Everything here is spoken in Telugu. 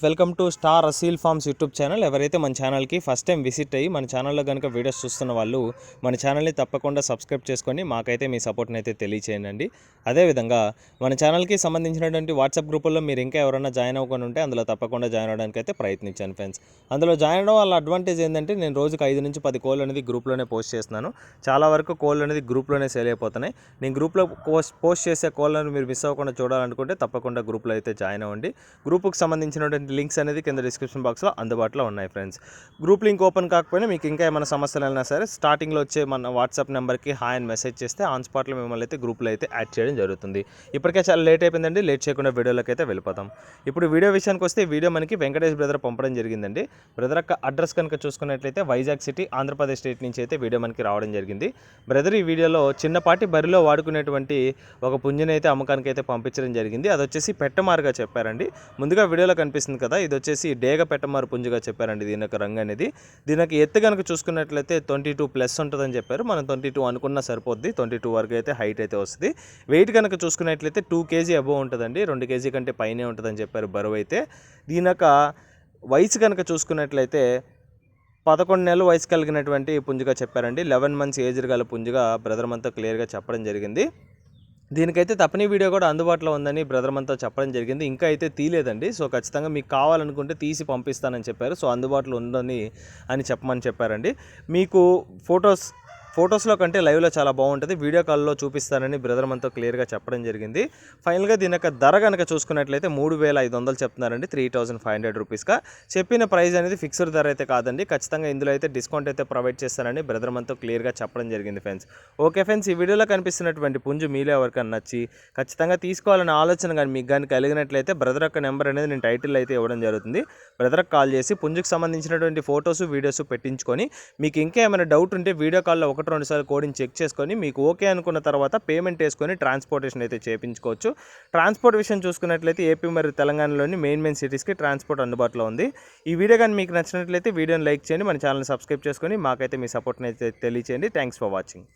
Welcome to star Aseel forms YouTube channel. ఎవరైతే మన ఛానల్కి ఫస్ట్ టైం విజిట్ అయ్యి మన ఛానల్లో కనుక వీడియోస్ చూస్తున్న వాళ్ళు మన ఛానల్ని తప్పకుండా సబ్స్క్రైబ్ చేసుకొని మాకైతే మీ సపోర్ట్ని అయితే తెలియచేయండి. అదేవిధంగా మన ఛానల్కి సంబంధించినటువంటి వాట్సాప్ గ్రూపుల్లో మీరు ఇంకా ఎవరైనా జాయిన్ అవ్వకుండా ఉంటే అందులో తప్పకుండా జాయిన్ అవ్వడానికి అయితే ప్రయత్నించాను ఫ్రెండ్స్. అందులో జాయిన్ అవ్వడం వల్ల అడ్వాంటేజ్ ఏంటంటే నేను రోజుకి 5 నుంచి 10 కోళ్ళు అనేది గ్రూప్లోనే పోస్ట్ చేస్తున్నాను. చాలా వరకు కోళ్ళు అనేది గ్రూప్లోనే సేల్ అయిపోతున్నాయి. నేను గ్రూప్లో పోస్ట్ చేసే కోళ్ళను మీరు మిస్ అవ్వకుండా చూడాలనుకుంటే తప్పకుండా గ్రూప్లో అయితే జాయిన్ అవ్వండి. గ్రూప్కి సంబంధించినటువంటి లింక్స్ అనేది కింద డిస్క్రిప్షన్ బాక్స్లో అందుబాటులో ఉన్నాయి ఫ్రెండ్స్. గ్రూప్ లింక్ ఓపెన్ కాకపోయినా మీకు ఇంకా ఏమైనా సమస్యలు అయినా సరే స్టార్టింగ్లో వచ్చే మన వాట్సాప్ నెంబర్కి హాయ్ అని మెసేజ్ చేస్తే ఆన్ స్పాట్లో మిమ్మల్ని అయితే గ్రూప్లో అయితే యాడ్ చేయడం జరుగుతుంది. ఇప్పటికే చాలా లేట్ అయిపోయిందండి. లేట్ చేయకుండా వీడియోలోకి అయితే వెళ్ళిపోతాం. ఇప్పుడు వీడియో విషయానికి వస్తే వీడియో మనకి వెంకటేష్ బ్రదర్ పంపడం జరిగిందండి. బ్రదర్ యొక్క అడ్రస్ కనుక చూసుకున్నట్లయితే వైజాగ్ సిటీ ఆంధ్రప్రదేశ్ స్టేట్ నుంచి అయితే వీడియో మనకి రావడం జరిగింది. బ్రదర్ ఈ వీడియోలో చిన్నపాటి బరిలో వాడుకునేటువంటి ఒక పుంజుని అయితే అమ్మకానికి అయితే పంపించడం జరిగింది. అది వచ్చేసి పెట్టమారుగా చెప్పారండి. ముందుగా వీడియోలో కనిపిస్తుంది కదా, ఇది వచ్చేసి డేగ పెట్టమారు పుంజుగా చెప్పారండి. దీని యొక్క రంగు అనేది, దీనికి ఎత్తు కనుక చూసుకున్నట్లయితే 22+ ఉంటుందని చెప్పారు. మనం 22 అనుకున్నా సరిపోద్ది. 22 వరకు అయితే హైట్ అయితే వస్తుంది. వెయిట్ కనుక చూసుకున్నట్లయితే 2 kg అబోవ్ ఉంటుందండి. 2 kg కంటే పైనే ఉంటుందని చెప్పారు బరువు అయితే. దీని యొక్క వయసు కనుక చూసుకున్నట్లయితే 11 నెలల వయసు కలిగినటువంటి పుంజుగా చెప్పారండి. 11 months ఏజ్ గల పుంజుగా బ్రదర్ మనతో క్లియర్గా చెప్పడం జరిగింది. దీనికైతే తప్పని వీడియో కూడా అందుబాటులో ఉందని బ్రదర్ మనతో చెప్పడం జరిగింది. ఇంకా అయితే తీయలేదండి. సో ఖచ్చితంగా మీకు కావాలనుకుంటే తీసి పంపిస్తానని చెప్పారు. సో అందుబాటులో ఉందని చెప్పమని చెప్పారండి. మీకు ఫొటోస్లో కంటే లైవ్లో చాలా బాగుంటుంది. వీడియో కాల్లో చూపిస్తానని బ్రదర్ మనతో క్లియర్గా చెప్పడం జరిగింది. ఫైనల్గా దీని యొక్క ధర కనుక చూసుకున్నట్లయితే 3,500 చెప్తున్నారండి. 3,500 రూపీస్గా చెప్పిన ప్రైస్ అనేది ఫిక్స్డ్ ధర అయితే కాదండి. ఖచ్చితంగా ఇందులో అయితే డిస్కౌంట్ అయితే ప్రొవైడ్ చేస్తానని బ్రదర్ మనతో క్లియర్గా చెప్పడం జరిగింది ఫ్రెండ్స్. ఓకే ఫ్రెండ్స్, ఈ వీడియోలో కనిపిస్తున్నటువంటి పుంజు మీలో ఎవరికైనా నచ్చి ఖచ్చితంగా తీసుకోవాలనే ఆలోచన కానీ మీకు కానీ కలిగినట్లయితే బ్రదర్ యొక్క నెంబర్ అనేది నేను టైటిల్ అయితే ఇవ్వడం జరుగుతుంది. బ్రదర్కి కాల్ చేసి పుంజుకు సంబంధించినటువంటి ఫొటోస్ వీడియోస్ పెట్టించుకొని మీకు ఇంకా ఏమైనా డౌట్ ఉంటే వీడియో కాల్లో 1-2 సార్లు కోడింగ్ చెక్ చేసుకొని మీకు ఓకే అనుకున్న తర్వాత పేమెంట్ వేసుకొని ట్రాన్స్పోర్టేషన్ అయితే చేయించుకోవచ్చు. ట్రాన్స్పోర్ట్ విషయం చూసుకున్నట్లయితే ఏపీ మరియు తెలంగాణలోని మెయిన్ సిటీస్కి ట్రాన్స్పోర్ట్ అందుబాటులో ఉంది. ఈ వీడియో కానీ మీకు నచ్చినట్లయితే వీడియోని లైక్ చేయండి, మన ఛానల్ని సబ్స్క్రైబ్ చేసుకొని మాకైతే మీ సపోర్ట్ని అయితే తెలియచేయండి. Thanks for watching.